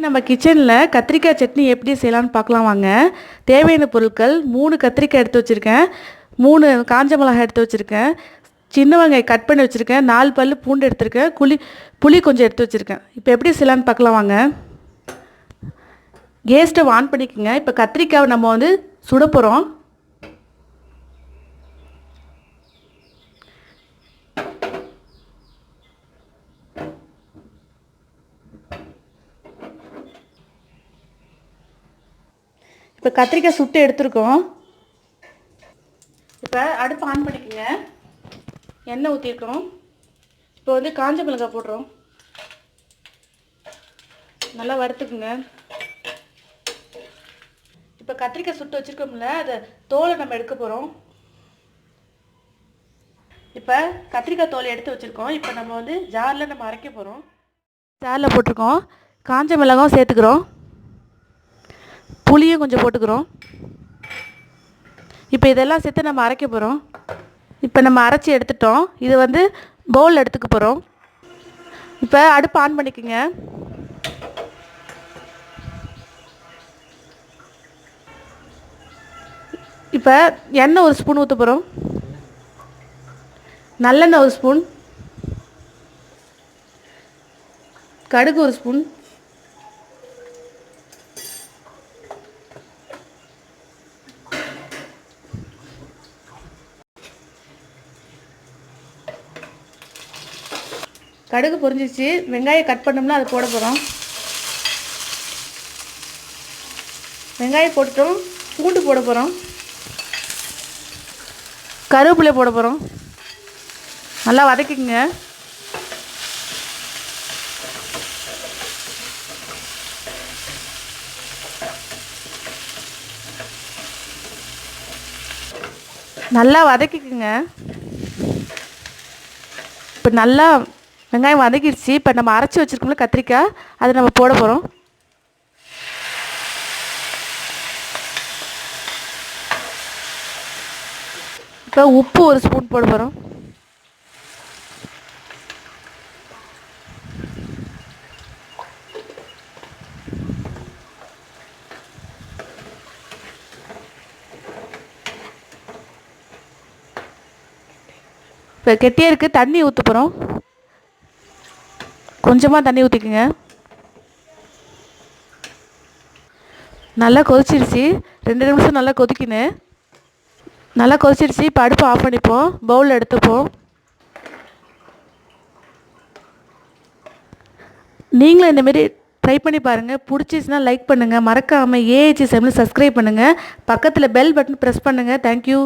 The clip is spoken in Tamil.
நம்ம கிச்சனில் கத்திரிக்காய் சட்னி எப்படி செய்யலான்னு பார்க்கலாம் வாங்க. தேவையான பொருட்கள் 3 கத்திரிக்காய் எடுத்து வச்சுருக்கேன், 3 காஞ்ச மிளகாய் எடுத்து வச்சுருக்கேன், சின்ன வெங்காயம் கட் பண்ணி வச்சுருக்கேன், 4 பல் பூண்டு எடுத்துருக்கேன், புளி கொஞ்சம் எடுத்து வச்சுருக்கேன். இப்போ எப்படி செய்யலான்னு பார்க்கலாம் வாங்க. கேஸ் ஸ்டவ் ஆன் பண்ணிக்கோங்க. இப்போ கத்திரிக்காவை நம்ம சுட போகிறோம். இப்போ கத்திரிக்காய் சுட்டு எடுத்துருக்கோம். இப்போ அடுப்பு ஆன் பண்ணிக்கோங்க. எண்ணெய் ஊற்றிருக்கோம். இப்போ காஞ்ச மிளகாய் போடுறோம். நல்லா வறுத்துக்குங்க. இப்போ கத்திரிக்காய் சுட்டு வச்சுருக்கோம்ல, அதை தோலை நம்ம எடுக்க போகிறோம். இப்போ கத்திரிக்காய் தோலை எடுத்து வச்சுருக்கோம். இப்போ நம்ம ஜாரில் நம்ம அரைக்க போகிறோம். ஜாரில் போட்டிருக்கோம். காஞ்ச மிளகாயும் சேர்த்துக்கிறோம், புளியும் கொஞ்சம் போட்டுக்கிறோம். இப்போ இதெல்லாம் சேர்த்து நம்ம அரைக்க போகிறோம். இப்போ நம்ம அரைச்சி எடுத்துட்டோம். இது பவுல் எடுத்துக்க போகிறோம். இப்போ அடுப்பு ஆன் பண்ணிக்கோங்க. இப்போ எண்ணெய் 1 ஸ்பூன் ஊற்ற போகிறோம். நல்லெண்ணெய் 1 ஸ்பூன், கடுகு 1 ஸ்பூன், கடுகு பொரிஞ்சிச்சு. வெங்காயம் கட் பண்ணோம்னா அதை போட போகிறோம். வெங்காயம் போட்டுட்டோம். பூண்டு போட போகிறோம். கருவேப்பிலை போட போகிறோம். நல்லா வதக்கிக்கங்க. நல்லா வதக்கிக்குங்க. இப்போ நல்லா வெங்காயம் வதக்கிடுச்சு. இப்போ நம்ம அரைச்சி வச்சுருக்கோம்ல கத்திரிக்காய், அதை நம்ம போட போகிறோம். இப்போ உப்பு 1 ஸ்பூன் போட போகிறோம். இப்போ கெட்டியாக இருக்குது, தண்ணி ஊற்ற போகிறோம். கொஞ்சமாக தண்ணி ஊற்றிக்குங்க. நல்லா கொதிச்சிருச்சு. 2 நிமிஷம் நல்லா கொதிக்கினேன். நல்லா கொதிச்சிருச்சு. இப்போ அடுப்பு ஆஃப் பண்ணிப்போம். பவுலில் எடுத்துப்போம். நீங்களும் இந்தமாரி ட்ரை பண்ணி பாருங்கள். பிடிச்சிச்சுன்னா லைக் பண்ணுங்கள். மறக்காமல் ஏஹெச் சமையல் சப்ஸ்கிரைப் பண்ணுங்கள். பக்கத்தில் பெல் பட்டன் ப்ரெஸ் பண்ணுங்கள். தேங்க்யூ.